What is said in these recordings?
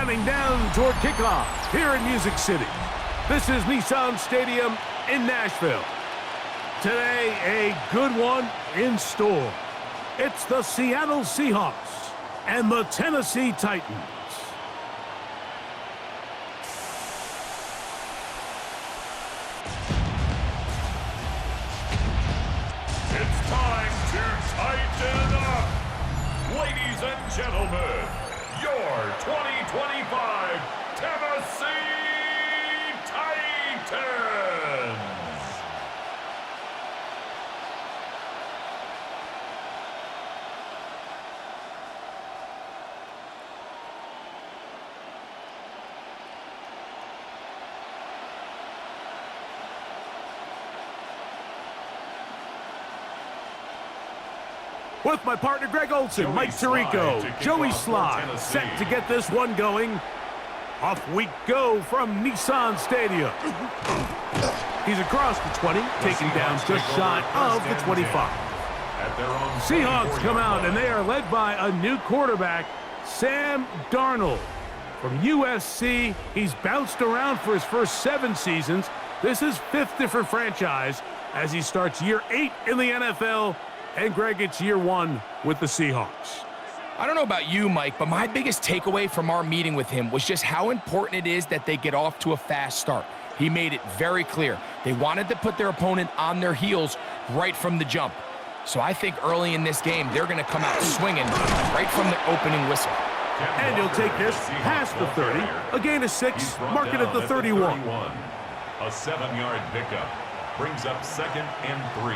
counting down toward kickoff here in Music City. This is Nissan Stadium in Nashville. Today, a good one in store. It's the Seattle Seahawks and the Tennessee Titans. It's time to tighten up. Ladies and gentlemen, your 2025 Tennessee Titans. With my partner Greg Olson, Mike Tirico, Joey Sly, set to get this one going. Off we go from Nissan Stadium. He's across the 20, taken down just shy of the 25. Seahawks come out, and they are led by a new quarterback, Sam Darnold. From USC, he's bounced around for his first 7 seasons. This is 5th different franchise as he starts year 8 in the NFL. And Greg, it's year 1 with the Seahawks. I don't know about you, Mike, but my biggest takeaway from our meeting with him was just how important it is that they get off to a fast start. He made it very clear. They wanted to put their opponent on their heels right from the jump. So I think early in this game, they're going to come out swinging right from the opening whistle. And he'll take this past the 30, a gain of 6, mark it at the 31. A 7-yard pickup brings up 2nd and 3.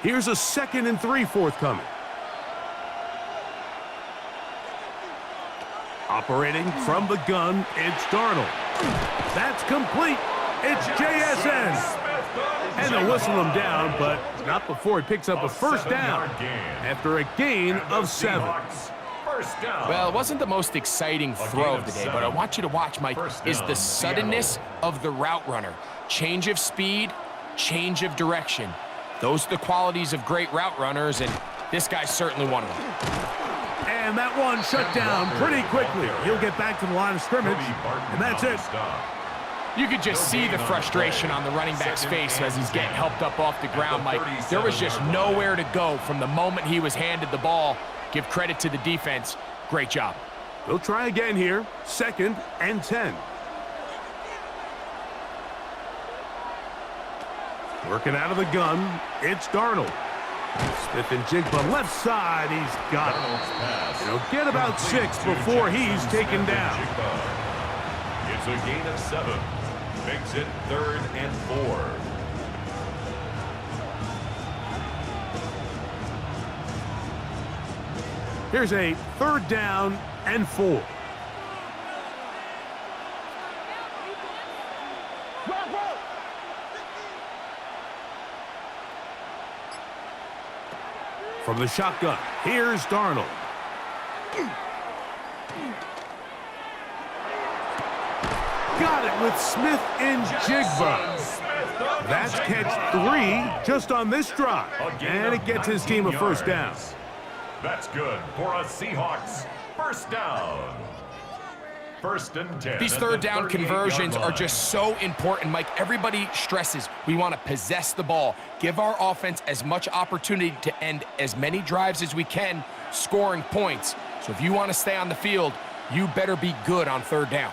Here's a 2nd and 3 forthcoming. Operating from the gun, it's Darnold. That's complete. It's JSN. And they'll whistle him down, but not before he picks up a first down after a gain of 7. Well, it wasn't the most exciting throw of the day, but I want you to watch, Mike, is the suddenness of the route runner. Change of speed, change of direction. Those are the qualities of great route runners, and this guy's certainly one of them. And that one shut down pretty quickly. He'll get back to the line of scrimmage, and that's it. You could just see the frustration on the running back's face as he's getting helped up off the ground, Mike. There was just nowhere to go from the moment he was handed the ball. Give credit to the defense. Great job. They'll try again here. 2nd and 10. Working out of the gun, it's Darnold. Smith and Jigba left side, he's got it. And he'll get about 6 before he's taken down. It's a gain of 7. Makes it 3rd and 4. Here's a 3rd down and 4. From the shotgun, here's Darnold. Got it with Smith and Jigba. That's catch 3 just on this drive. And it gets his team a first down. That's good for a Seahawks first down. 1st and 10. These 3rd down conversions are just so important, Mike. Everybody stresses we want to possess the ball, give our offense as much opportunity to end as many drives as we can, scoring points. So if you want to stay on the field, you better be good on 3rd down.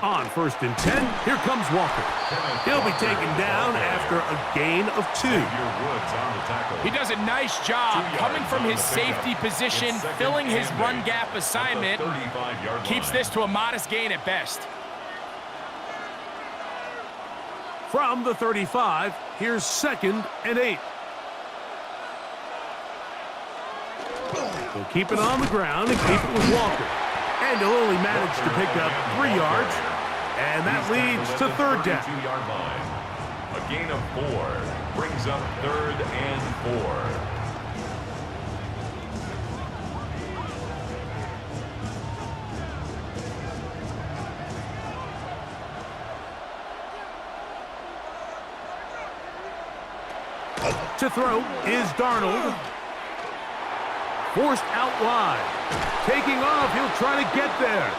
On 1st and 10, here comes Walker. He'll be taken down after a gain of 2. He does a nice job coming from his safety position, filling his run gap assignment, keeps this to a modest gain at best. From the 35, here's 2nd and 8. They'll keep it on the ground and keep it with Walker. And he'll only manage to pick up 3 yards. And that leads to 3rd down. A gain of 4 brings up 3rd and 4. To throw is Darnold. Forced out wide. Taking off, he'll try to get there.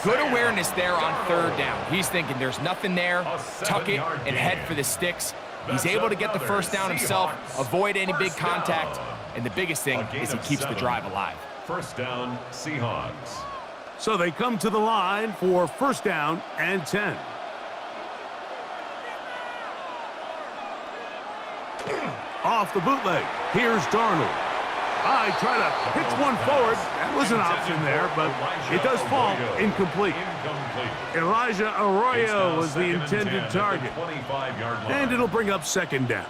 Good awareness there on third down. He's thinking there's nothing there, tuck it, and head for the sticks. He's able to get the first down himself, avoid any big contact, and the biggest thing is he keeps the drive alive. First down, Seahawks. So they come to the line for first down and 10. Off the bootleg, here's Darnold. I try to pitch one forward. That was an option there, but it does fall incomplete. Elijah Arroyo was the intended target. And it'll bring up second down.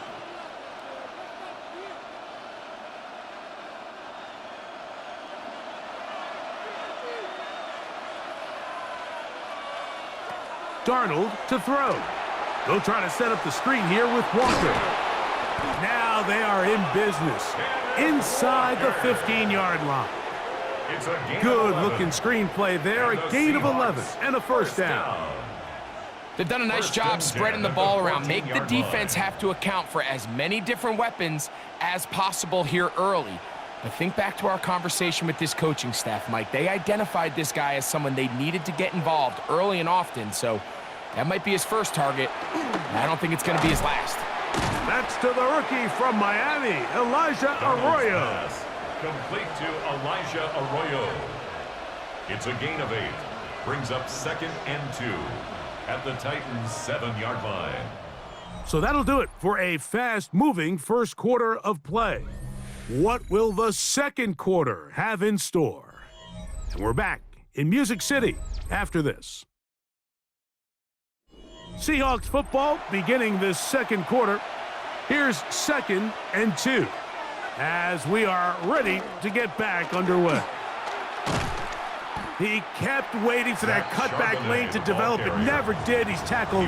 Darnold to throw. They'll try to set up the screen here with Walker. Now they are in business. Inside the 15-yard line. Good-looking screenplay there. A gain of 11 and a first down. They've done a nice job spreading the ball around. Make the defense have to account for as many different weapons as possible here early. But think back to our conversation with this coaching staff, Mike. They identified this guy as someone they needed to get involved early and often, so that might be his first target. I don't think it's going to be his last. That's to the rookie from Miami, Elijah Arroyo. Complete to Elijah Arroyo. It's a gain of 8. Brings up second and 2 at the Titans' 7-yard line. So that'll do it for a fast-moving first quarter of play. What will the second quarter have in store? And we're back in Music City after this. Seahawks football beginning this second quarter. Here's second and 2 as we are ready to get back underway. He kept waiting for that cutback lane to develop. It never did. He's tackled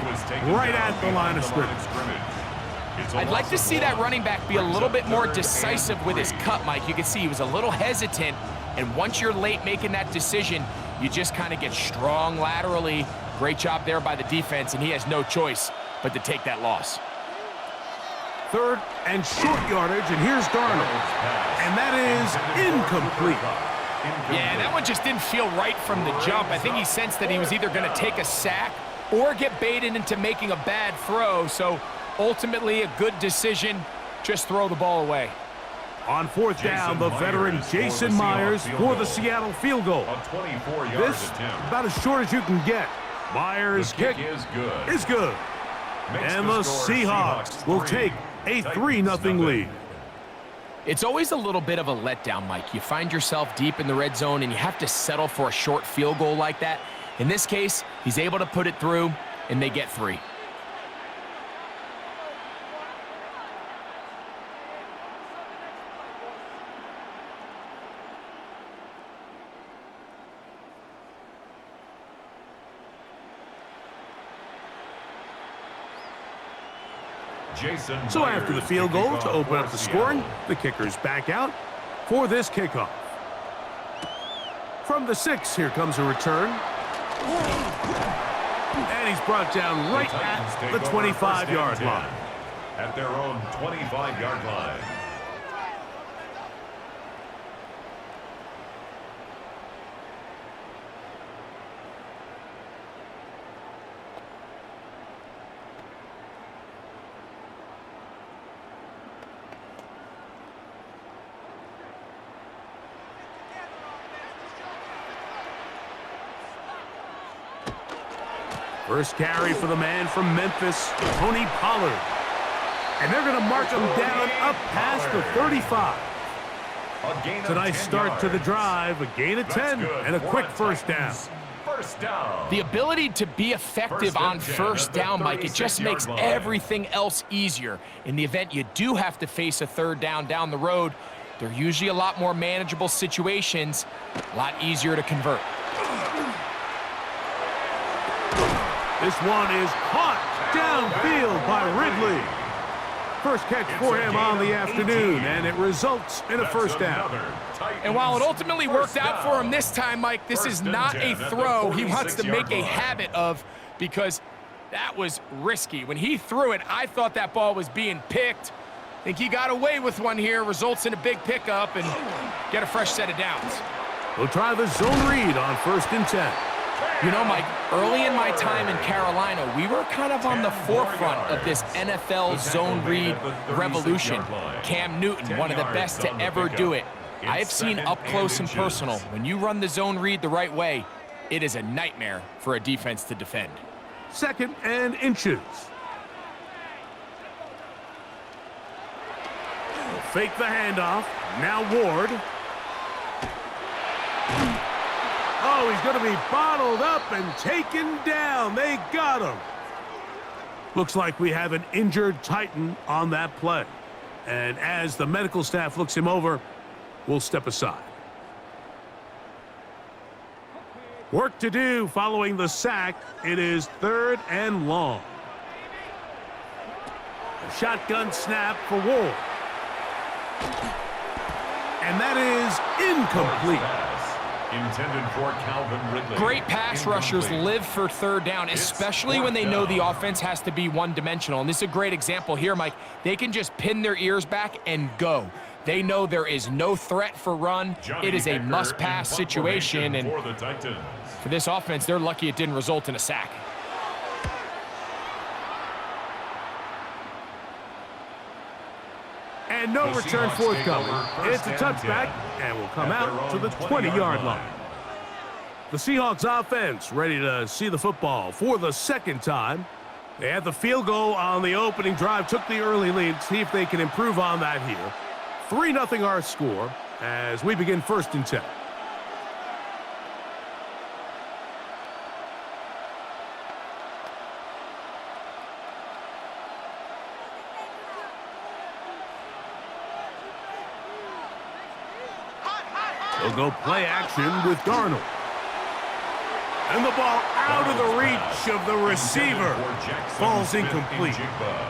right at the line of scrimmage. I'd like to see that running back be a little bit more decisive with his cut, Mike. You can see he was a little hesitant, and once you're late making that decision, you just kind of get strong laterally. Great job there by the defense, and he has no choice but to take that loss. Third and short yardage, and here's Darnold. And that is incomplete. Yeah, that one just didn't feel right from the jump. I think he sensed that he was either going to take a sack or get baited into making a bad throw. So ultimately a good decision. Just throw the ball away. On fourth down, the veteran Jason Myers for the Seattle field goal. This about as short as you can get. Myers' kick is good. And the Seahawks will take a 3-0 lead. It's always a little bit of a letdown, Mike. You find yourself deep in the red zone and you have to settle for a short field goal like that. In this case, he's able to put it through and they get 3. So after the field goal to open up the scoring, the kicker's back out for this kickoff. From the 6, here comes a return. And he's brought down right at the 25-yard line. At their own 25-yard line. First carry for the man from Memphis, Tony Pollard. And they're going to mark him down up past the 35. It's a nice start to the drive, a gain of 10, and a quick first down. The ability to be effective on first down, Mike, it just makes everything else easier. In the event you do have to face a third down the road, they're usually a lot more manageable situations, a lot easier to convert. This one is caught downfield by Ridley. First catch for him on the afternoon, and it results in a first down. And while it ultimately worked out for him this time, Mike, this is not a throw he wants to make a habit of, because that was risky. When he threw it, I thought that ball was being picked. Think he got away with one here, results in a big pickup and get a fresh set of downs. We'll try the zone read on 1st and 10. You know, Mike, early in my time in Carolina, we were kind of on the forefront of this NFL zone read revolution. Cam Newton, one of the best to ever do it. I have seen up close and personal, when you run the zone read the right way, it is a nightmare for a defense to defend. 2nd and inches. Fake the handoff. Now Ward. Oh, he's going to be bottled up and taken down. They got him. Looks like we have an injured Titan on that play. And as the medical staff looks him over, we'll step aside. Work to do following the sack. It is 3rd and long. A shotgun snap for Ward. And that is incomplete. Intended for Calvin Ridley. Great pass rushers live for 3rd down, especially when they know the offense has to be one-dimensional. And this is a great example here, Mike. They can just pin their ears back and go. They know there is no threat for run. It is a must-pass situation. And for this offense, they're lucky it didn't result in a sack. And no return forthcoming. It's a touchback, and will come out to the 20-yard line. The Seahawks offense ready to see the football for the 2nd time. They had the field goal on the opening drive, took the early lead, see if they can improve on that here. 3-0 our score as we begin 1st and 10. They'll go play action with Darnold. And the ball out of the reach of the receiver. Falls incomplete.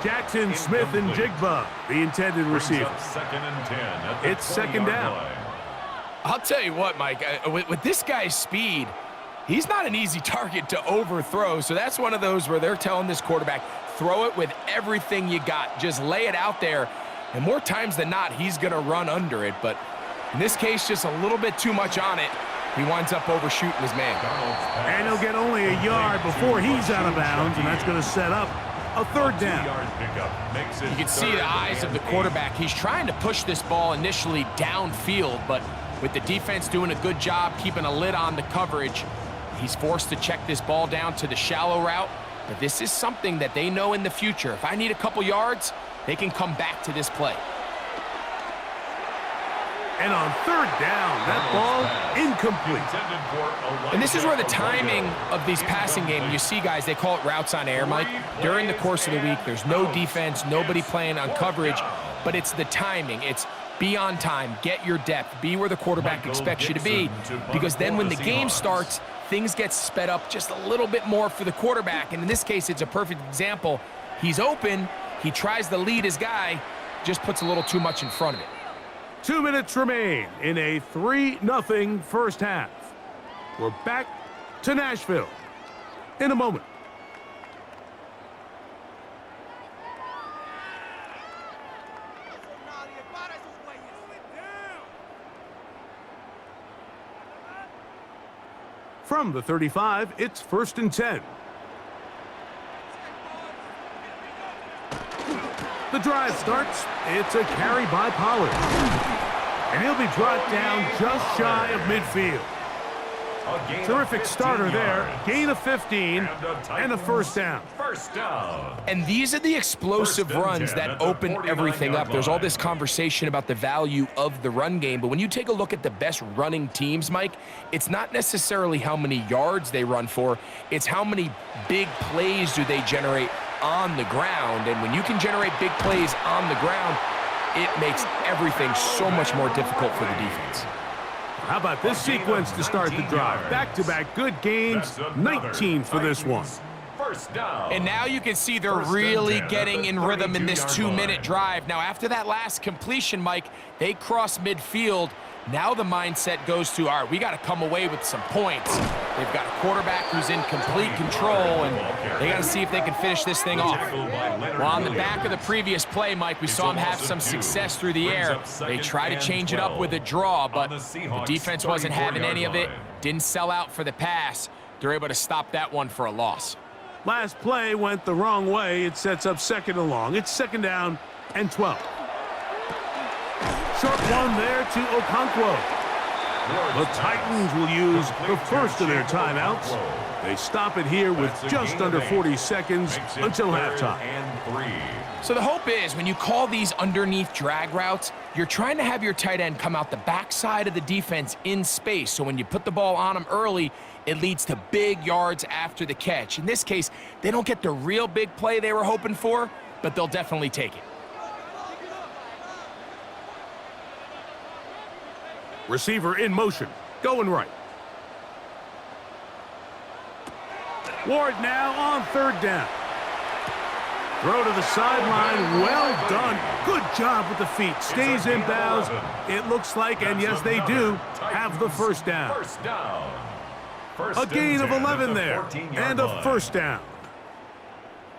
Jackson, Smith, and Jigba, the intended receiver. 2nd and 10. It's 2nd down. I'll tell you what, Mike, with this guy's speed, he's not an easy target to overthrow. So that's one of those where they're telling this quarterback, throw it with everything you got. Just lay it out there. And more times than not, he's going to run under it. But in this case, just a little bit too much on it. He winds up overshooting his man. And he'll get only a yard before he's out of bounds, and that's going to set up a 3rd down. You can see the eyes of the quarterback. He's trying to push this ball initially downfield, but with the defense doing a good job keeping a lid on the coverage, he's forced to check this ball down to the shallow route. But this is something that they know in the future. If I need a couple yards, they can come back to this play. And on 3rd down, that ball incomplete. And this is where the timing of these passing games, you see guys, they call it routes on air, Mike. During the course of the week, there's no defense, nobody playing on coverage, but it's the timing. It's be on time, get your depth, be where the quarterback expects you to be, because then when the game starts, things get sped up just a little bit more for the quarterback. And in this case, it's a perfect example. He's open, he tries to lead his guy, just puts a little too much in front of it. 2 minutes remain in a 3-0 first half. We're back to Nashville in a moment. From the 35, it's 1st and 10. The drive starts. It's a carry by Pollard. And he'll be brought down just shy of midfield. Terrific starter there. Gain of 15 and a 1st down. And these are the explosive runs that open everything up. There's all this conversation about the value of the run game, but when you take a look at the best running teams, Mike, it's not necessarily how many yards they run for, it's how many big plays do they generate on the ground. And when you can generate big plays on the ground, it makes everything so much more difficult for the defense. How about this sequence to start the drive? Back-to-back good gains, 19 for this one. And now you can see they're really getting in rhythm in this 2-minute drive. Now, after that last completion, Mike, they cross midfield. Now the mindset goes to, all right, we got to come away with some points. They've got a quarterback who's in complete control, and they got to see if they can finish this thing off. Well, on the back of the previous play, Mike, we saw him have some success through the air. They tried to change it up with a draw, but the defense wasn't having any of it. Didn't sell out for the pass. They're able to stop that one for a loss. Last play went the wrong way. It sets up 2nd and long. It's 2nd down and 12. Short one there to Okonkwo. The Titans will use the first of their timeouts. They stop it here with just under 40 seconds until halftime. So the hope is when you call these underneath drag routes, you're trying to have your tight end come out the backside of the defense in space. So when you put the ball on them early, it leads to big yards after the catch. In this case, they don't get the real big play they were hoping for, but they'll definitely take it. Receiver in motion, going right. Ward now on 3rd down. Throw to the sideline, well done. Good job with the feet, stays in bounds. It looks like, and yes they do, have the first down. A gain of 11 there, and a 1st down.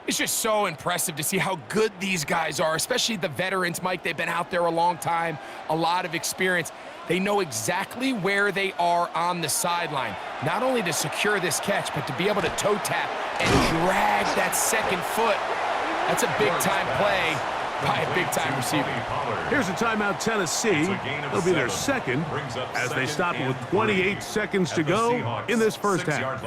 It's just so impressive to see how good these guys are, especially the veterans, Mike. They've been out there a long time, a lot of experience. They know exactly where they are on the sideline, not only to secure this catch, but to be able to toe tap and drag that 2nd foot. That's a big-time play by a big-time receiver. Here's a timeout, Tennessee. It'll be their 2nd as they stop it with 28 seconds to go in this first half.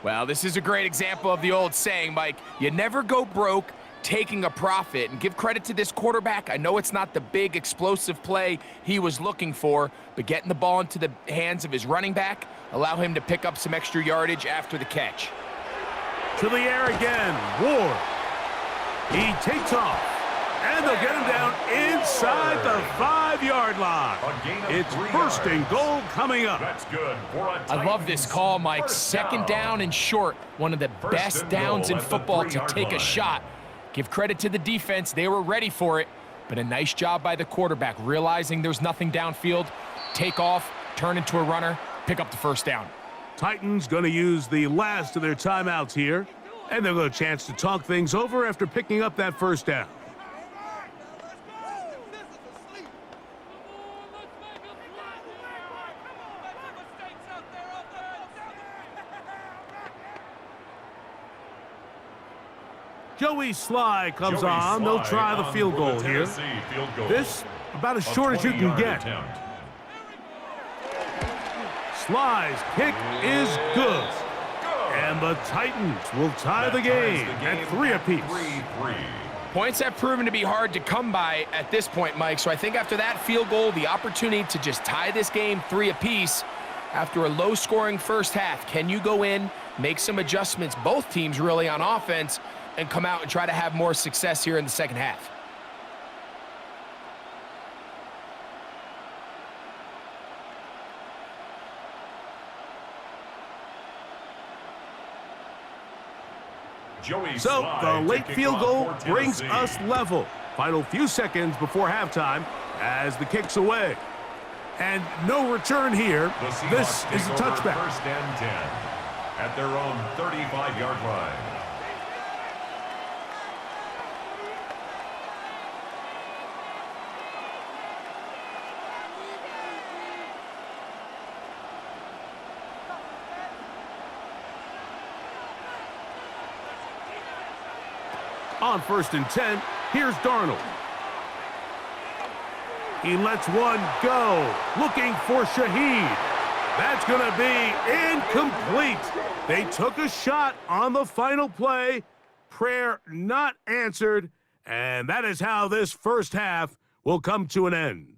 Well, this is a great example of the old saying, Mike, you never go broke taking a profit. And give credit to this quarterback. I know it's not the big explosive play he was looking for, but getting the ball into the hands of his running back allow him to pick up some extra yardage after the catch. To the air again, Ward. He takes off, and they'll get him down inside the 5-yard line. It's 1st and goal coming up. That's good for a I love this call, Mike. 2nd down and short. One of the best downs in football to take a shot. Give credit to the defense. They were ready for it, but a nice job by the quarterback, realizing there's nothing downfield. Take off, turn into a runner, pick up the 1st down. Titans going to use the last of their timeouts here, and they'll get a chance to talk things over after picking up that 1st down. Joey Sly comes on. They'll try the field goal here. This about as short as you can get. Sly's kick is good. And the Titans will tie the game at 3 apiece. Points have proven to be hard to come by at this point, Mike. So I think after that field goal, the opportunity to just tie this game 3 apiece after a low-scoring first half. Can you go in, make some adjustments, both teams really on offense, and come out and try to have more success here in the second half? So the late field goal brings us level. Final few seconds before halftime as the kick's away. And no return here. This is a touchback. 1st and 10 at their own 35-yard line. On 1st and 10, here's Darnold. He lets one go, looking for Shaheed. That's going to be incomplete. They took a shot on the final play. Prayer not answered, and that is how this first half will come to an end.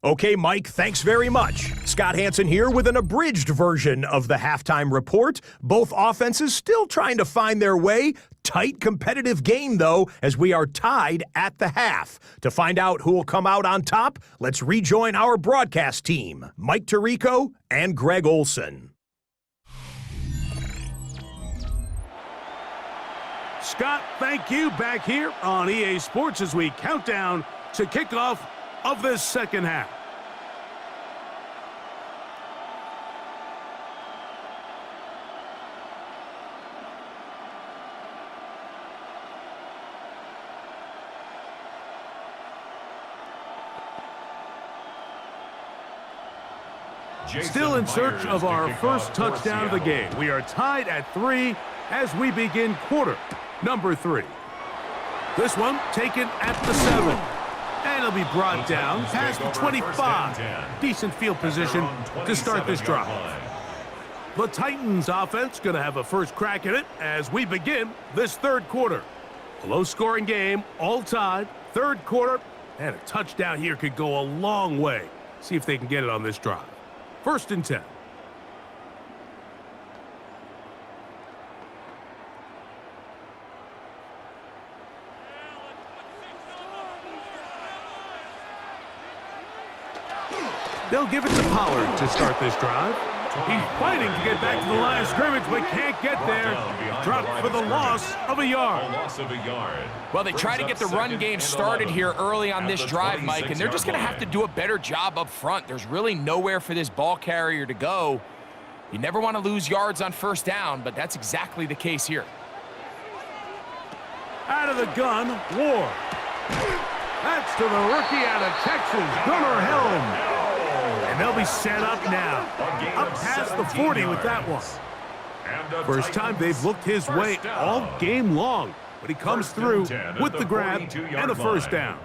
Okay, Mike, thanks very much. Scott Hansen here with an abridged version of the halftime report. Both offenses still trying to find their way. Tight competitive game, though, as we are tied at the half. To find out who will come out on top, let's rejoin our broadcast team, Mike Tirico and Greg Olson. Scott, thank you. Back here on EA Sports as we count down to kickoff of this second half. Still in search of our first touchdown of the game. We are tied at 3 as we begin quarter number 3. This one taken at the 7. And it'll be brought down past the 25. Decent field position to start this drive. The Titans offense going to have a first crack at it as we begin this third quarter. A low-scoring game, all tied, third quarter, and a touchdown here could go a long way. See if they can get it on this drive. First and 10. They'll give it to Pollard to start this drive. He's fighting to get back to the line of scrimmage, but can't get there. Dropped for the loss of a yard. Well, they try to get the run game started here early on this drive, Mike, and they're just going to have to do a better job up front. There's really nowhere for this ball carrier to go. You never want to lose yards on first down, but that's exactly the case here. Out of the gun, Ward. That's to the rookie out of Texas, Gunnar Helm. And they'll be set up now. Up past the 40 with that one. First time they've looked his way all game long. But he comes through with the grab and a first down.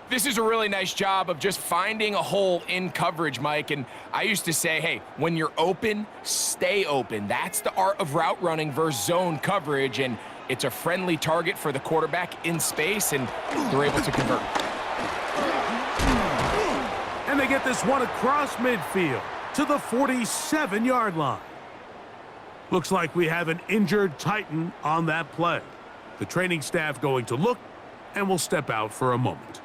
This is a really nice job of just finding a hole in coverage, Mike. And I used to say, hey, when you're open, stay open. That's the art of route running versus zone coverage. And it's a friendly target for the quarterback in space, and they're able to convert. And they get this one across midfield to the 47-yard line. Looks like we have an injured Titan on that play. The training staff going to look, and will step out for a moment.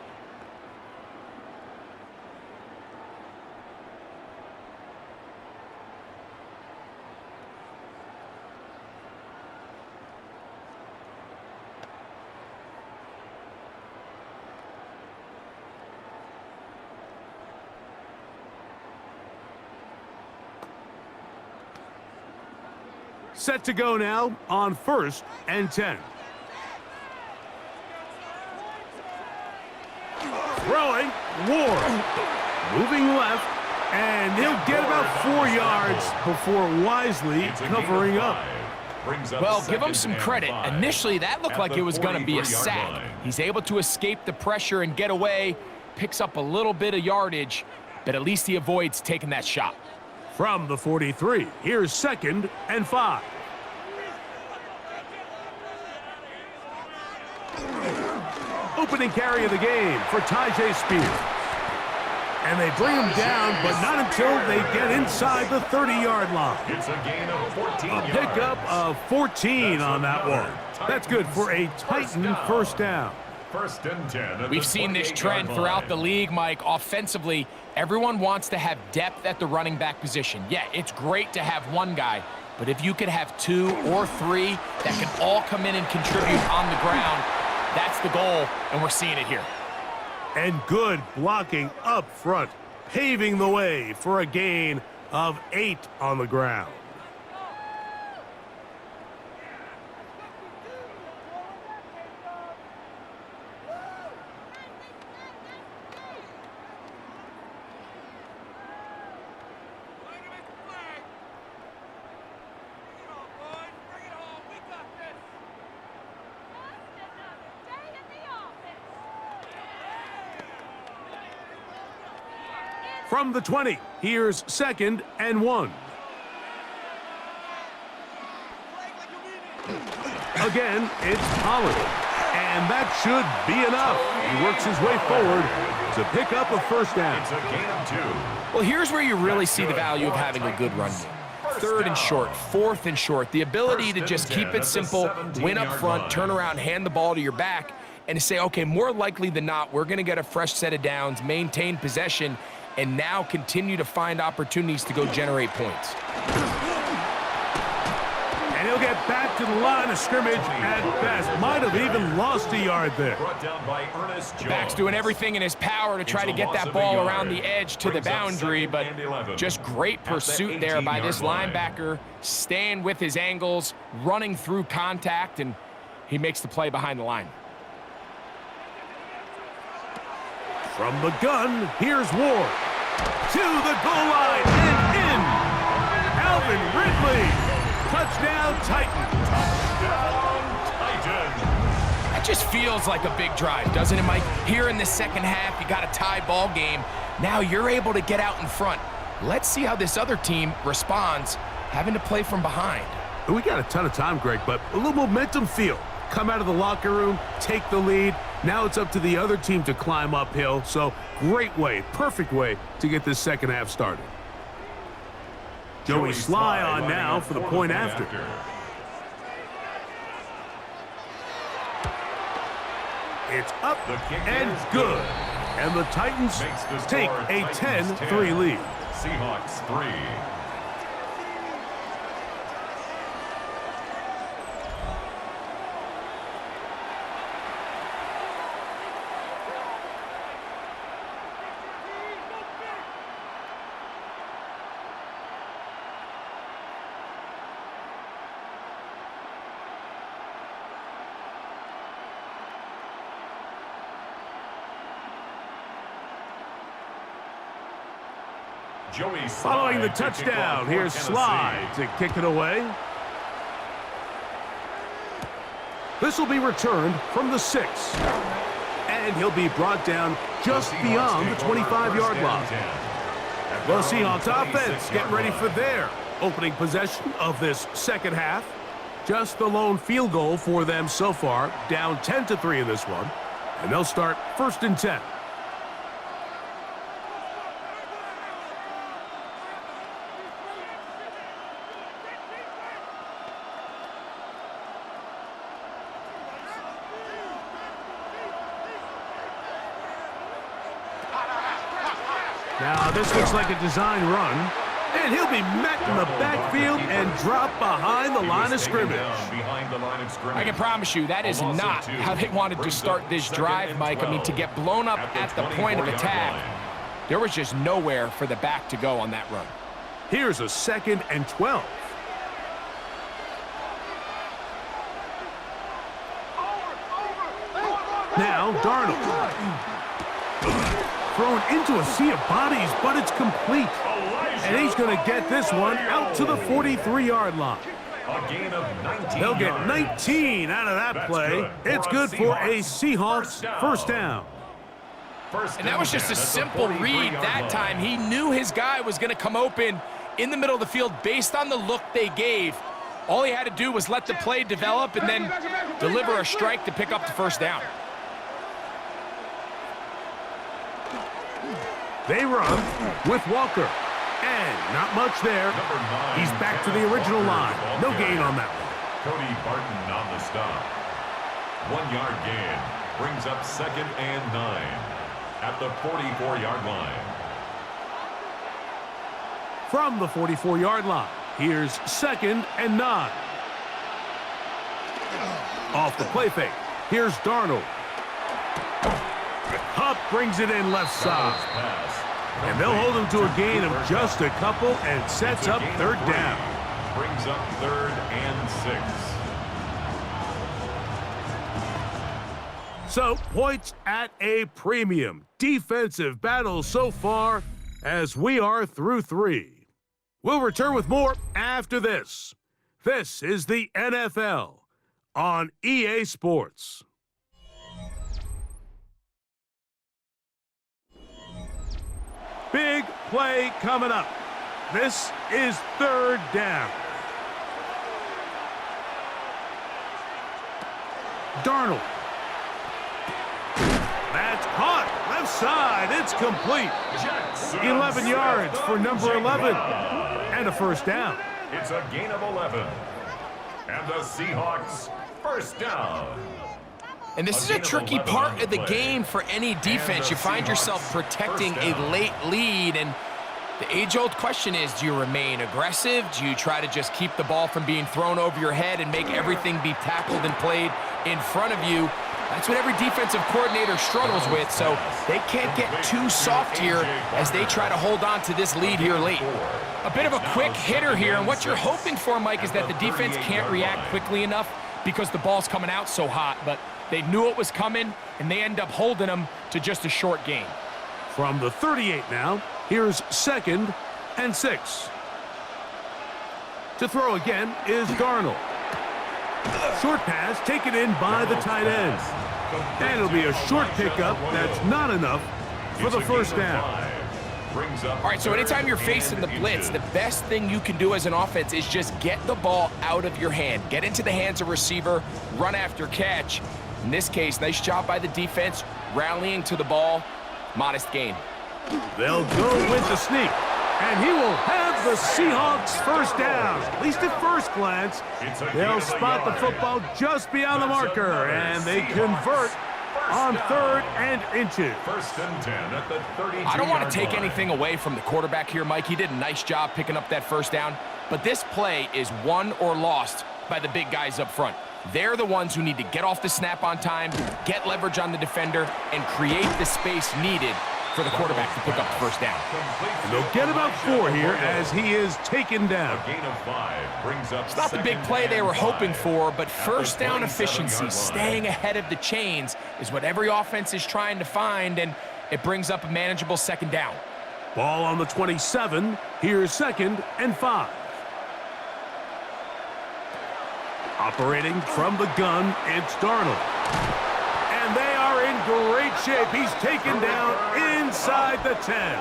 Set to go now on first and 10. Throwing, Ward. Moving left, and he'll get about 4 yards before wisely covering up. Well, give him some credit. Initially, that looked like it was going to be a sack. He's able to escape the pressure and get away, picks up a little bit of yardage, but at least he avoids taking that shot. From the 43, here's second and 5. Opening carry of the game for Tyjae Spears. And they bring him down, but not until they get inside the 30-yard line. It's a gain of 14 yards. A pickup of 14 on that one. That's good for a Titan first down. First and 10. We've seen this trend throughout the league, Mike. Offensively, everyone wants to have depth at the running back position. Yeah, it's great to have one guy, but if you could have 2 or 3 that can all come in and contribute on the ground, that's the goal, and we're seeing it here. And good blocking up front, paving the way for a gain of 8 on the ground. From the 20, here's second and 1. Again, it's Pollard. And that should be enough. He works his way forward to pick up a first down. It's a gain of 2. Well, here's where you really see the value of having a good run game. Third and short, fourth and short. The ability to just keep it simple, win up front, turn around, hand the ball to your back, and to say, okay, more likely than not, we're going to get a fresh set of downs, maintain possession, and now continue to find opportunities to go generate points. And he'll They'll get back to the line of scrimmage at best. Might have even lost a yard there. Brought down by Ernest Jones. Back's doing everything in his power to try to get that ball around the edge to the boundary, but just great pursuit there by this linebacker, staying with his angles, running through contact, and he makes the play behind the line. From the gun, here's Ward. To the goal line and in. Alvin Ridley. Touchdown, Titans. Touchdown, Titans. That just feels like a big drive, doesn't it, Mike? Here in the second half, you got a tie ball game. Now you're able to get out in front. Let's see how this other team responds, having to play from behind. We got a ton of time, Greg, but a little momentum feel. Come out of the locker room, take the lead. Now it's up to the other team to climb uphill. So great way, perfect way to get this second half started. Joey Sly on now for the point after. It's up and good. And the Titans take a 10-3 lead. Seahawks 3. Following the touchdown, here's Sly to kick it away. This will be returned from the 6. And he'll be brought down just beyond the 25-yard line. The Seahawks offense getting ready for their opening possession of this second half. Just the lone field goal for them so far, down 10-3 in this one. And they'll start 1st and 10. Now, this looks like a design run, and he'll be met in the backfield and dropped behind the line of scrimmage. I can promise you that is not how they wanted to start this drive, Mike. I mean, to get blown up at the point of attack, there was just nowhere for the back to go on that run. Here's a 2nd and 12. Now, Darnold. Thrown into a sea of bodies, but it's complete. And he's going to get this one out to the 43-yard line. A gain of 19 They'll get 19 out of that play. It's good for a Seahawks first down. And that was just a simple read that time. He knew his guy was going to come open in the middle of the field based on the look they gave. All he had to do was let the play develop and then deliver a strike to pick up the first down. They run with Walker. And not much there. He's back to the original line. No gain on that one. Cody Barton on the stop. 1-yard gain. Brings up 2nd and 9 at the 44-yard line. From the 44-yard line, here's 2nd and 9. Off the play fake. Here's Darnold. Hupp brings it in left side. And they'll hold him to a gain of just a couple and sets up 3rd down. Brings up 3rd and 6. So, points at a premium. Defensive battle so far as we are through 3. We'll return with more after this. This is the NFL on EA Sports. Big play coming up. This is 3rd down. Darnold. That's caught. Left side. It's complete. 11 yards for number 11. And a first down. It's a gain of 11. And the Seahawks first down. And this is a tricky part of the game for any defense. You find yourself protecting a late lead, and The age-old question is, do you remain aggressive? Do you try to just keep the ball from being thrown over your head and make everything be tackled and played in front of you? That's what every defensive coordinator struggles with, so they can't get too soft here as they try to hold on to this lead here late. A bit of a quick hitter here, and what you're hoping for, Mike, is that the defense can't react quickly enough because the ball's coming out so hot, but they knew it was coming, and they end up holding them to just a short gain. From the 38 now, here's 2nd and 6. To throw again is Darnold. Short pass taken in by the tight end. And it'll be a short pickup that's not enough for the first down. All right, so anytime you're facing the blitz, the best thing you can do as an offense is just get the ball out of your hand. Get into the hands of receiver, run after catch. In this case, nice job by the defense, rallying to the ball. Modest gain. They'll go with the sneak, and he will have the Seahawks first down. At least at first glance, they'll spot the football just beyond the marker, and they convert on 3rd and inches. 1st and 10 at the 32-yard line. I don't want to take anything away from the quarterback here, Mike. He did a nice job picking up that first down, but this play is won or lost by the big guys up front. They're the ones who need to get off the snap on time, get leverage on the defender, and create the space needed for the quarterback to pick up the first down. And they'll get about 4 here as he is taken down. A gain of 5 brings up It's not the big play they were hoping for, but first down efficiency, staying ahead of the chains, is what every offense is trying to find, and it brings up a manageable 2nd down. Ball on the 27. Here's 2nd and 5. Operating from the gun, it's Darnold. And they are in great shape. He's taken down inside the 10.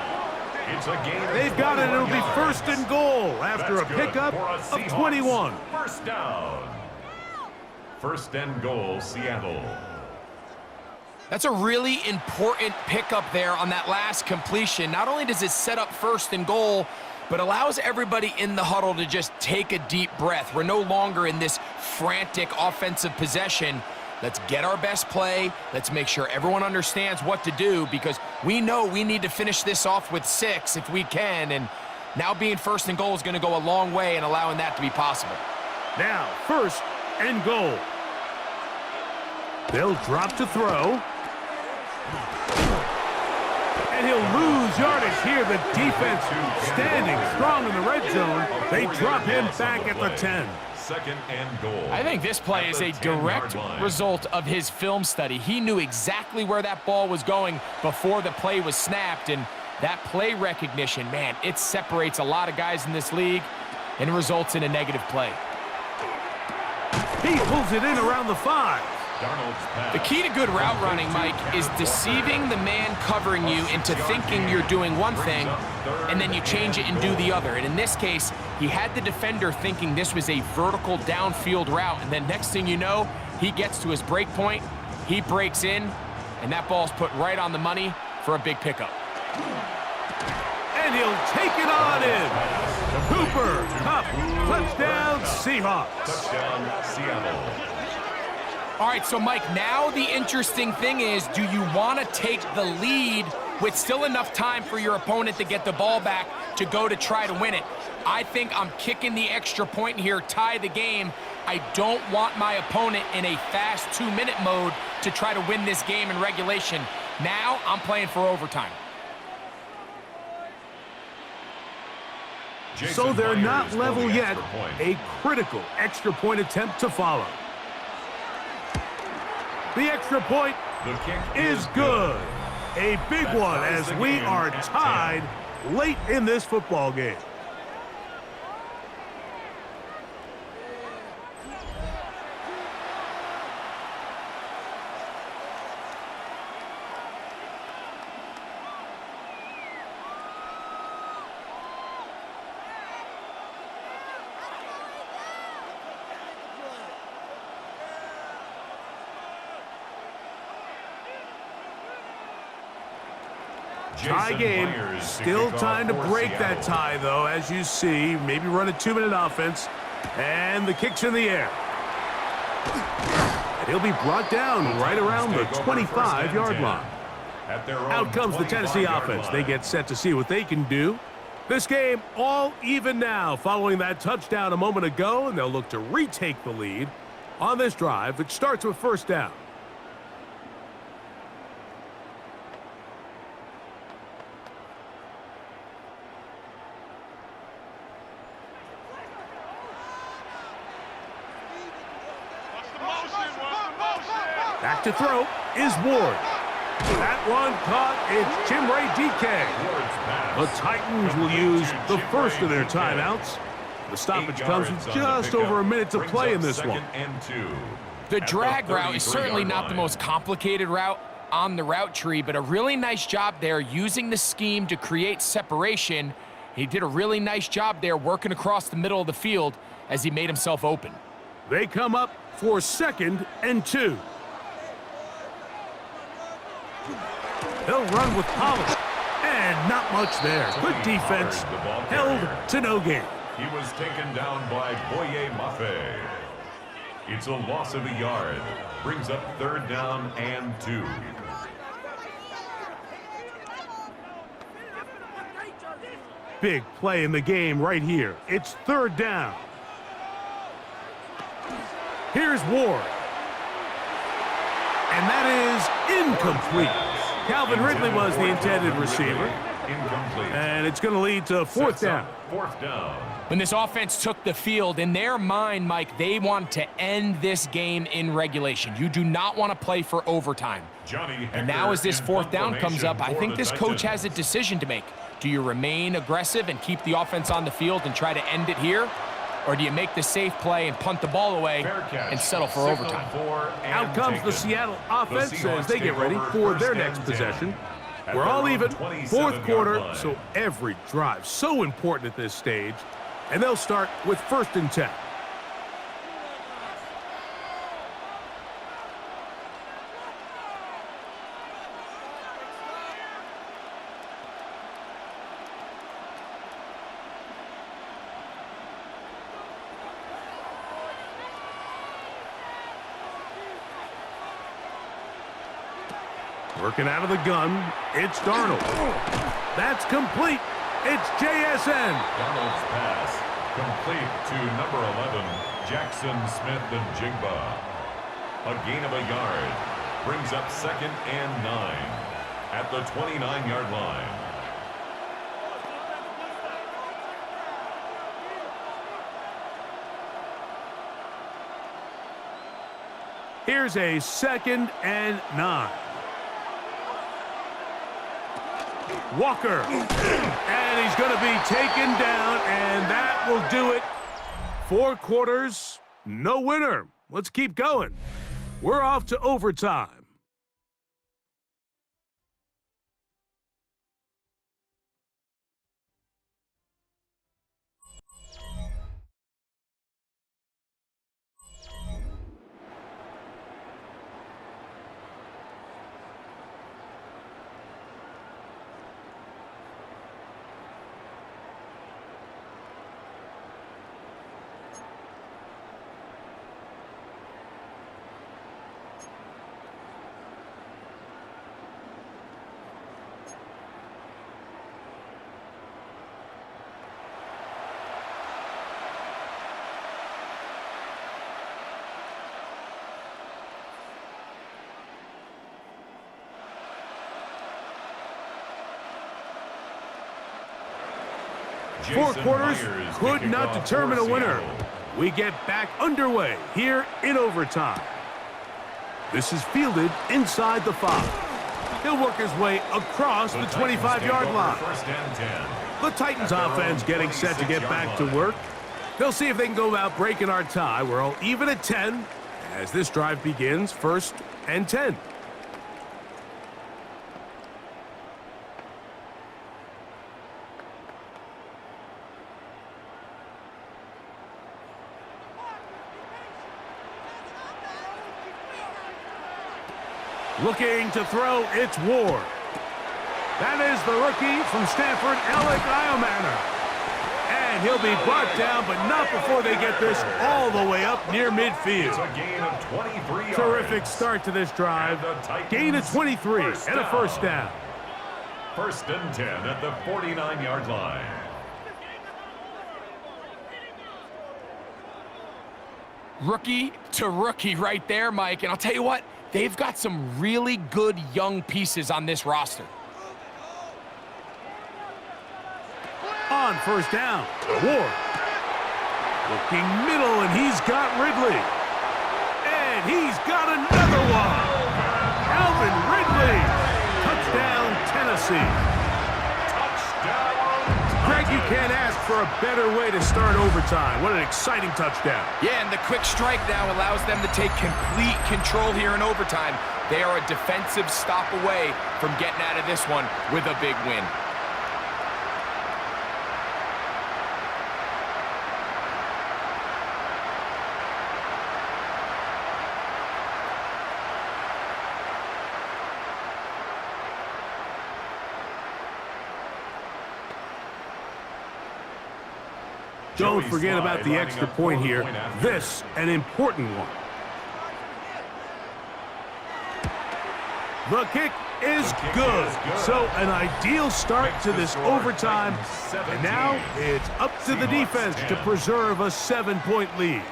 It's a gain. They've got it. It'll be 1st and goal after a pickup of 21. First down. 1st and goal, Seattle. That's a really important pickup there on that last completion. Not only does it set up 1st and goal, but allows everybody in the huddle to just take a deep breath. We're no longer in this frantic offensive possession. Let's get our best play. Let's make sure everyone understands what to do, because we know we need to finish this off with 6 if we can, and now being 1st and goal is going to go a long way in allowing that to be possible. Now, 1st and goal. They'll drop to throw. And he'll lose yardage here. The defense standing strong in the red zone. They drop him back at the 10. 2nd and goal. I think this play is a direct result of his film study. He knew exactly where that ball was going before the play was snapped, and that play recognition, man, it separates a lot of guys in this league and results in a negative play. He pulls it in around the 5. The key to good route running, Mike, is deceiving the man covering you into thinking you're doing one thing, and then you change it and do the other. And in this case, he had the defender thinking this was a vertical downfield route, and then next thing you know, he gets to his break point, he breaks in, and that ball's put right on the money for a big pickup. And he'll take it on in. Cooper Kupp, touchdown Seahawks. Touchdown Seattle. All right, so Mike, now the interesting thing is, do you want to take the lead with still enough time for your opponent to get the ball back to go to try to win it? I think I'm kicking the extra point here, tie the game. I don't want my opponent in a fast 2-minute mode to try to win this game in regulation. Now I'm playing for overtime. So they're not level yet. A critical extra point attempt to follow. The extra point is good. A big one as we are tied late in this football game. Tie game. Still time to break that tie, though, as you see. Maybe run a 2-minute offense. And the kick's in the air. And he'll be brought down right around the 25-yard line. Out comes the Tennessee offense. They get set to see what they can do. This game all even now following that touchdown a moment ago, and they'll look to retake the lead on this drive, which starts with first down. Back to throw is Ward. That one caught. It's Chimray DK. The Titans will use the first of their timeouts. The stoppage comes with just over a minute to play in this one. The drag route is certainly not the most complicated route on the route tree, but a really nice job there using the scheme to create separation. He did a really nice job there working across the middle of the field as he made himself open. They come up for 2nd and 2. They'll run with Pollard. And not much there. Good defense. Held to no gain. He was taken down by Boye Mafe. It's a loss of a yard. Brings up 3rd down and 2. Big play in the game right here. It's 3rd down. Here's Ward. And that is incomplete. Calvin Ridley was the intended receiver. Incomplete. And it's going to lead to 4th down. 4th down. When this offense took the field, in their mind, Mike, they want to end this game in regulation. You do not want to play for overtime. And now as this 4th down comes up, I think this coach has a decision to make. Do you remain aggressive and keep the offense on the field and try to end it here? Or do you make the safe play and punt the ball away and settle for overtime? Out comes the Seattle offense as they get ready for their next possession. We're all even, 4th quarter, so every drive so important at this stage. And they'll start with 1st and 10. Working out of the gun, it's Darnold. That's complete. It's JSN. Darnold's pass complete to number 11, Jackson Smith-Njigba. A gain of a yard. Brings up 2nd and 9 at the 29-yard line. Here's a 2nd and 9. Walker, and he's going to be taken down, and that will do it. 4 quarters, no winner. Let's keep going. We're off to overtime. Four quarters could not determine a winner. We get back underway here in overtime. This is fielded inside the 5. He'll work his way across the 25-yard line. The Titans offense getting set to get back to work. They'll see if they can go about breaking our tie. We're all even at 10 as this drive begins, 1st and 10. Looking to throw, it's Ward. That is the rookie from Stanford, Alec Iomanner. And he'll be brought down, but not before they get this all the way up near midfield. It's a gain of 23 yards. Terrific start to this drive. Gain of 23 and a 1st down. 1st and 10 at the 49-yard line. Rookie to rookie right there, Mike. And I'll tell you what, they've got some really good young pieces on this roster. On first down, Ward. Looking middle, and he's got Ridley. And he's got another one. Alvin Ridley. Touchdown, Tennessee. Greg, you can't ask for a better way to start overtime. What an exciting touchdown. Yeah, and the quick strike now allows them to take complete control here in overtime. They are a defensive stop away from getting out of this one with a big win. Don't forget about the extra point here. This, an important one. The kick is good. So an ideal start to this overtime. And now it's up to the defense to preserve a 7-point lead.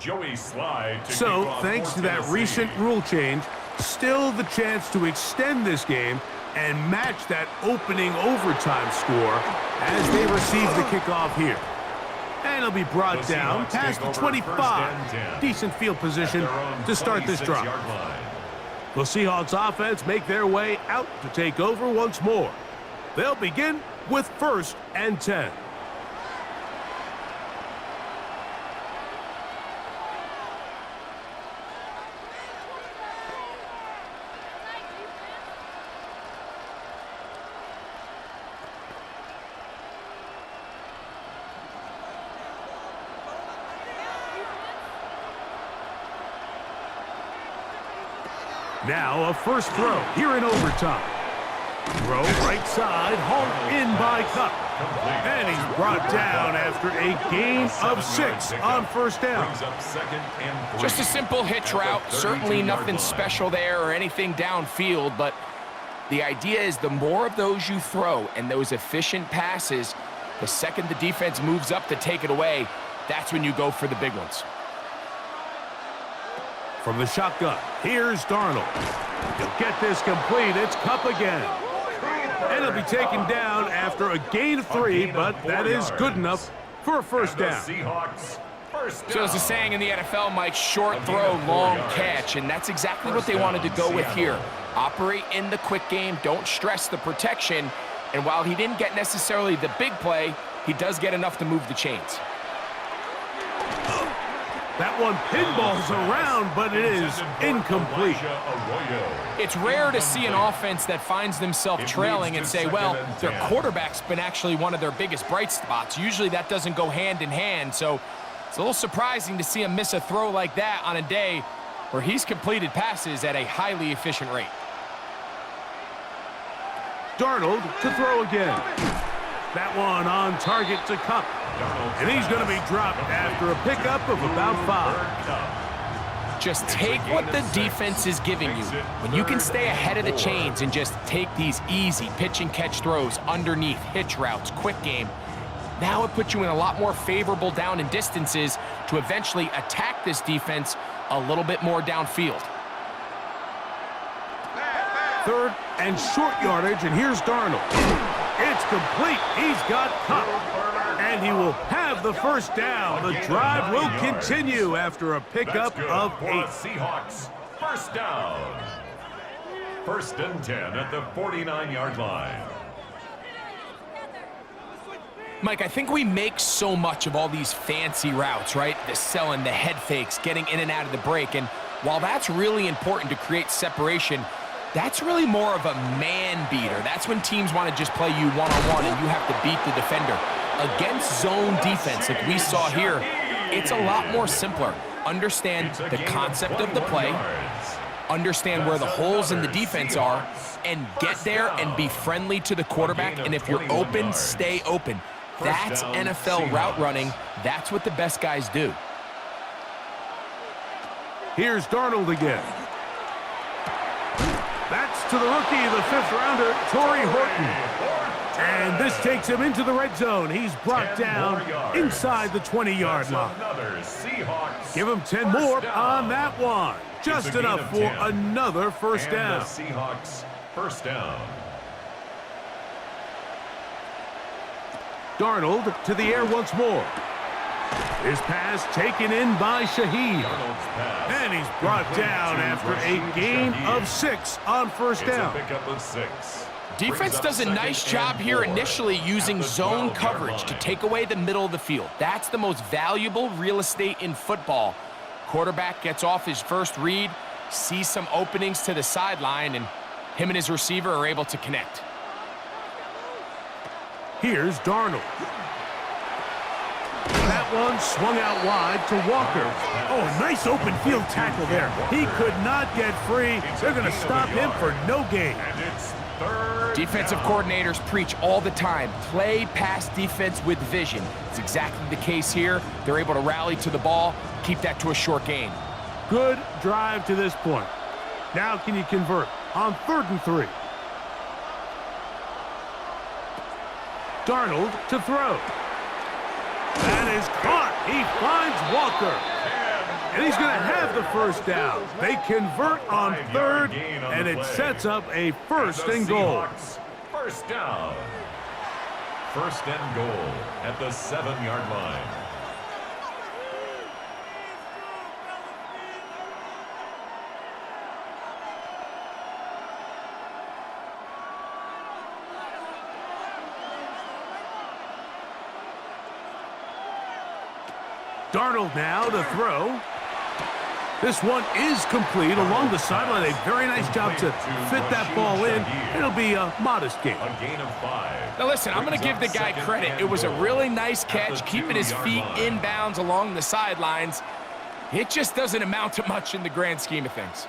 Joey Slide. So, thanks to that recent rule change, still the chance to extend this game and match that opening overtime score as they receive the kickoff here. And it'll be brought down past the 25. Decent field position to start this drive. The Seahawks offense make their way out to take over once more. They'll begin with 1st and 10. Now a first throw here in overtime. Throw right side, hauled in by Cup. And he's brought down after a gain of 6 on first down. Just a simple hitch route. Certainly nothing special there or anything downfield, but the idea is the more of those you throw and those efficient passes, the second the defense moves up to take it away, that's when you go for the big ones. From the shotgun, here's Darnold. He'll get this complete. It's Cup again. And he'll be taken down after a gain of 3, but that is good enough for a first down. So as the saying in the NFL, Mike, short throw, long catch, and that's exactly what they wanted to go with here. Operate in the quick game, don't stress the protection, and while he didn't get necessarily the big play, he does get enough to move the chains. That one pinballs around, but it is incomplete. It's rare to see an offense that finds themselves trailing and say, well, their quarterback's been actually one of their biggest bright spots. Usually that doesn't go hand in hand, so it's a little surprising to see him miss a throw like that on a day where he's completed passes at a highly efficient rate. Darnold to throw again. That one on target to Cup. And he's going to be dropped after a pickup of about 5. Just take what the defense is giving you. When you can stay ahead of the chains and just take these easy pitch and catch throws underneath, hitch routes, quick game, now it puts you in a lot more favorable down and distances to eventually attack this defense a little bit more downfield. 3rd and short yardage, and here's Darnold. It's complete. He's got Cup. And he will have the first down. The drive will continue after a pickup of 8. Seahawks, first down. 1st and 10 at the 49-yard line. Mike, I think we make so much of all these fancy routes, right? The selling, the head fakes, getting in and out of the break. And while that's really important to create separation, that's really more of a man beater. That's when teams want to just play you one-on-one and you have to beat the defender. Against zone defense, like we saw here, it's a lot more simpler. Understand the concept of the play, understand where the holes in the defense are, and get there and be friendly to the quarterback. And if you're open, stay open. That's NFL route running. That's what the best guys do. Here's Darnold again. That's to the rookie, the fifth-rounder, Torrey Horton. And this takes him into the red zone. He's brought down inside the 20-yard line. Give him 10 more on that one. Just enough for another first down. The Seahawks first down. Darnold to the air once more. His pass taken in by Shaheed. And he's brought down after a gain of 6 on first down. Pickup of 6. Defense does a nice job here initially using zone coverage to take away the middle of the field. That's the most valuable real estate in football. Quarterback gets off his first read, sees some openings to the sideline, and him and his receiver are able to connect. Here's Darnold. That one swung out wide to Walker. Oh, nice open field tackle there. He could not get free. They're going to stop him for no gain. Defensive coordinators preach all the time, play pass defense with vision. It's exactly the case here. They're able to rally to the ball, keep that to a short gain. Good drive to this point. Now can you convert on 3rd and 3? Darnold to throw. That is caught. He finds Walker. And he's going to have the first down. They convert on 3rd, and it sets up a 1st and goal. First down. 1st and goal at the 7-yard line. Darnold now to throw. This one is complete along the sideline. A very nice job to fit that ball in. It'll be a modest gain. A gain of 5. Now listen, I'm going to give the guy credit. It was a really nice catch, keeping his feet in bounds along the sidelines. It just doesn't amount to much in the grand scheme of things.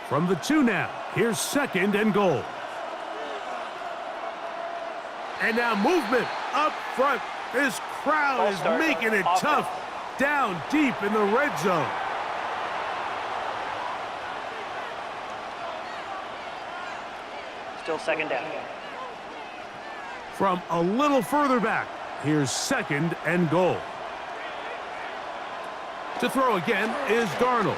From the 2 now, here's 2nd and goal. And now movement up front. This crowd is making it tough down deep in the red zone. Still 2nd down. From a little further back, here's 2nd and goal. To throw again is Darnold.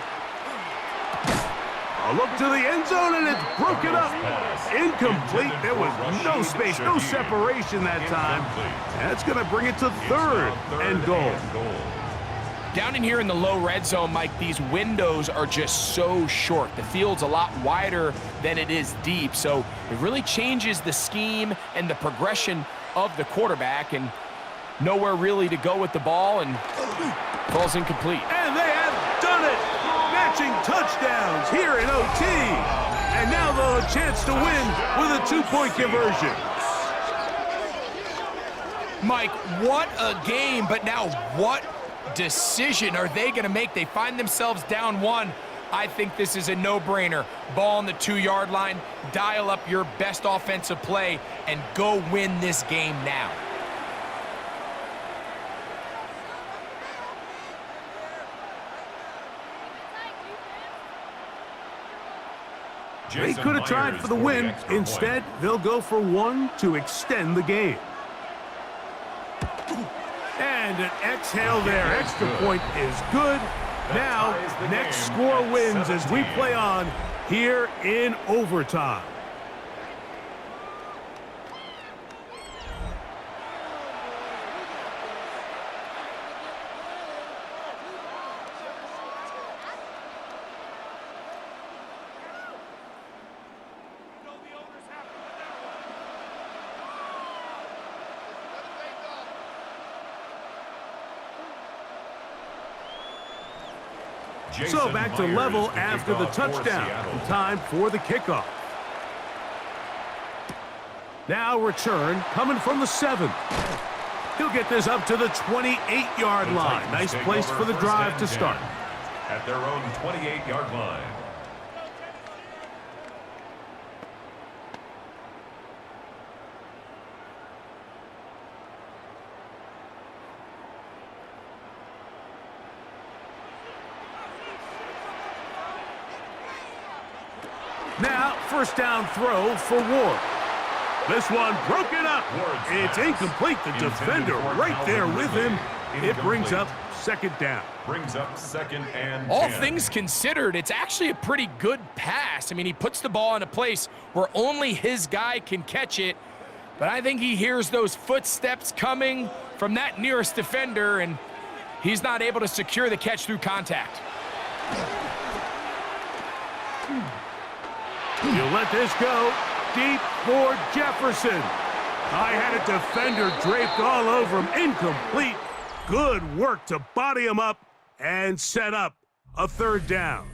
A look to the end zone, and it's broken up. Incomplete. There was no space, no separation that time. That's going to bring it to 3rd and goal. Down in here in the low red zone, Mike, these windows are just so short. The field's a lot wider than it is deep, so it really changes the scheme and the progression of the quarterback, and nowhere really to go with the ball, and falls incomplete. And they have done it! Matching touchdowns here in OT. And now they'll have a chance to win with a 2-point conversion. Mike, what a game, but now what decision are they going to make? They find themselves down 1. I think this is a no-brainer. Ball on the 2-yard line, dial up your best offensive play, and go win this game now. They could have tried for the win. Instead, they'll go for 1 to extend the game. And an exhale there. Extra point is good. Now, next score wins as we play on here in overtime. So back to level after the touchdown. And time for the kickoff. Now return coming from the 7. He'll get this up to the 28-yard line. Nice place for the drive to start. At their own 28-yard line. First down throw for Ward. This one broken up. It's incomplete. The defender right there with him. It brings up second down. Brings up second and 10. All things considered, it's actually a pretty good pass. I mean, he puts the ball in a place where only his guy can catch it. But I think he hears those footsteps coming from that nearest defender, and he's not able to secure the catch through contact. You let this go. Deep for Jefferson. I had a defender draped all over him. Incomplete. Good work to body him up and set up a third down.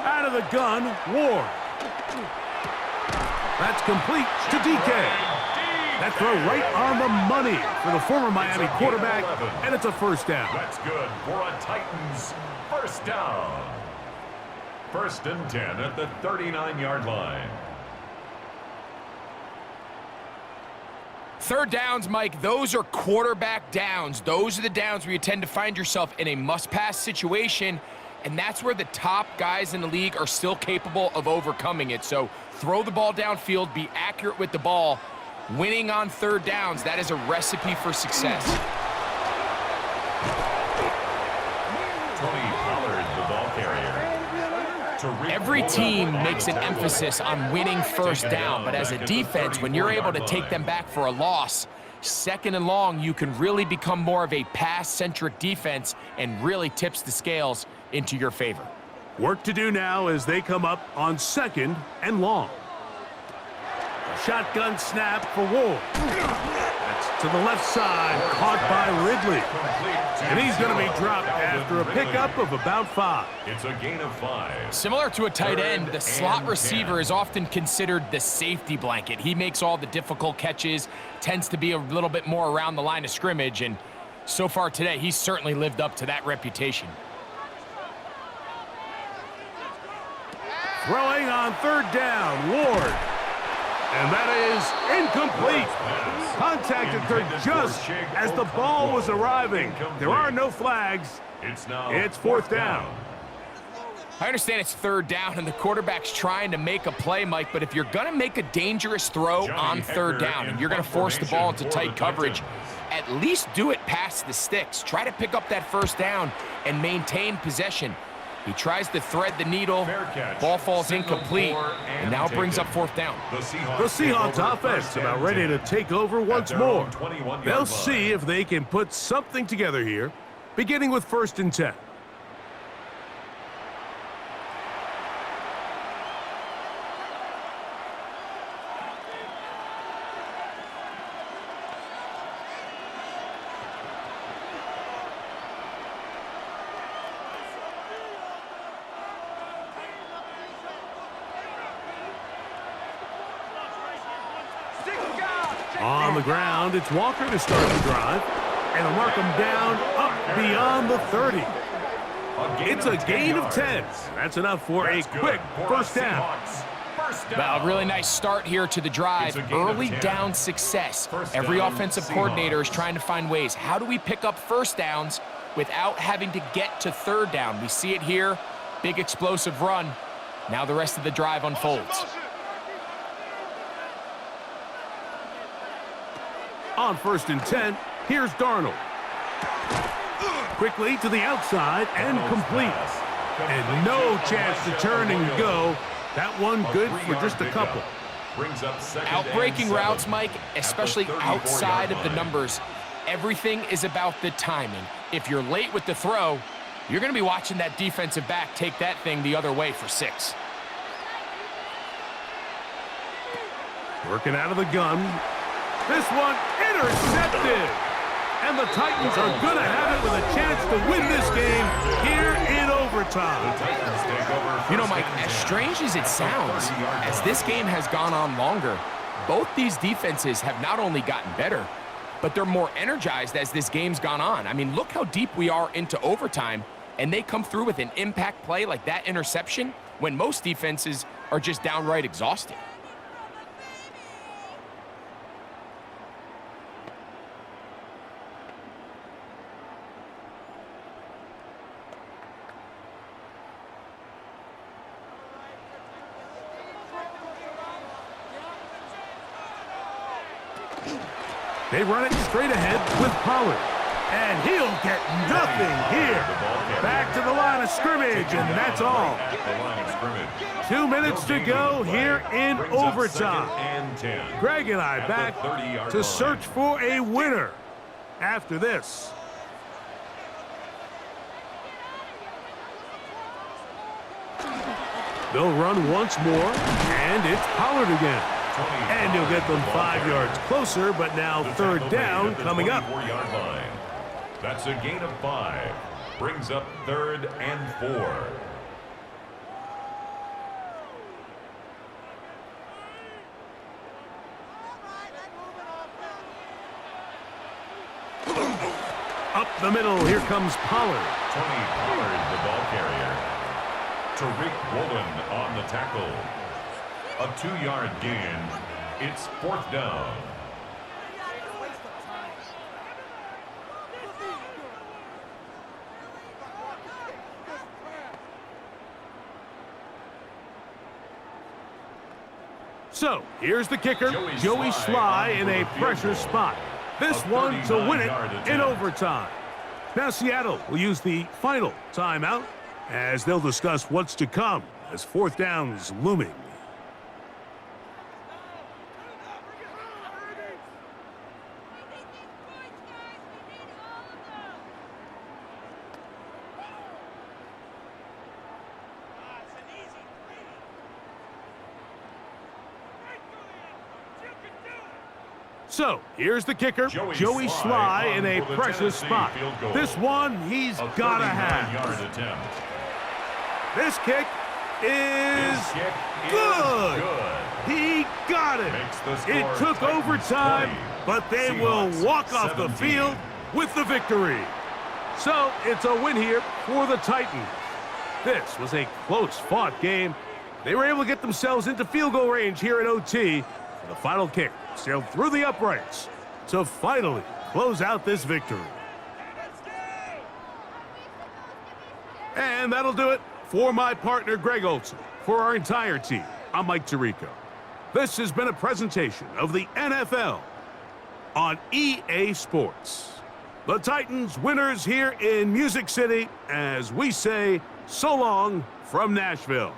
Out of the gun, Ward. That's complete to DK. That throw right on the money for the former Miami quarterback, and it's a first down. That's good for a Titans first down. First and 10 at the 39-yard line. Third downs, Mike, those are quarterback downs. Those are the downs where you tend to find yourself in a must-pass situation, and that's where the top guys in the league are still capable of overcoming it. So throw the ball downfield, be accurate with the ball. Winning on third downs, that is a recipe for success. Tony Pollard, the ball carrier. Every team makes an emphasis on winning first down, but as a defense, when you're able to take them back for a loss, second and long, you can really become more of a pass-centric defense and really tips the scales into your favor. Work to do now as they come up on second and long. A shotgun snap for Ward. That's to the left side, caught by Ridley. And he's going to be dropped after a pickup of about 5. It's a gain of 5. Similar to a tight end, the slot receiver is often considered the safety blanket. He makes all the difficult catches, tends to be a little bit more around the line of scrimmage, and so far today, he's certainly lived up to that reputation. Throwing on third down, Ward. And that is incomplete. Contacted third just as the ball was arriving. There are no flags. It's fourth down. I understand it's third down and the quarterback's trying to make a play, Mike, but if you're going to make a dangerous throw on third down and you're going to force the ball into tight coverage, at least do it past the sticks. Try to pick up that first down and maintain possession. He tries to thread the needle, ball falls incomplete, and now brings up fourth down. The Seahawks offense about ready to take over once more. They'll see if they can put something together here, beginning with first and 10. On the ground, it's Walker to start the drive, and they'll mark him down up beyond the 30. It's a gain of 10. That's enough for a quick first down. Well, a really nice start here to the drive. Early down success. Every offensive coordinator is trying to find ways. How do we pick up first downs without having to get to third down? We see it here. Big explosive run. Now the rest of the drive unfolds. On first and 10, here's Darnold. Quickly to the outside and complete. And no chance to turn and go. That one good for just a couple. Outbreaking routes, Mike, especially outside of the numbers. Everything is about the timing. If you're late with the throw, you're going to be watching that defensive back take that thing the other way for 6. Working out of the gun. This one intercepted. And the Titans are going to have it with a chance to win this game here in overtime. You know, Mike, as strange as it sounds, as this game has gone on longer, both these defenses have not only gotten better, but they're more energized as this game's gone on. I mean, look how deep we are into overtime, and they come through with an impact play like that interception when most defenses are just downright exhausted. They run it straight ahead with Pollard. And he'll get nothing here. Back to the line of scrimmage, and that's all. 2 minutes to go here in overtime. Greg and I back to search for a winner after this. They'll run once more, and it's Pollard again. And he'll get them 5 yards closer, but now third down coming up. That's a gain of 5. Brings up 3rd and 4. Up the middle, here comes Pollard. Tony Pollard, the ball carrier. Tariq Woolen on the tackle. A 2-yard gain. It's 4th down. So, here's the kicker, Joey Sly in a pressure spot. This one to win it in overtime. Now Seattle will use the final timeout as they'll discuss what's to come as 4th down is looming. So, here's the kicker, Joey Sly in a precious spot. This one he's got to have. This kick is good. He got it. It took overtime, but they will walk off the field with the victory. So, it's a win here for the Titans. This was a close-fought game. They were able to get themselves into field goal range here at OT. The final kick sailed through the uprights to finally close out this victory. And that'll do it for my partner, Greg Olson. For our entire team, I'm Mike Tirico. This has been a presentation of the NFL on EA Sports. The Titans winners here in Music City as we say so long from Nashville.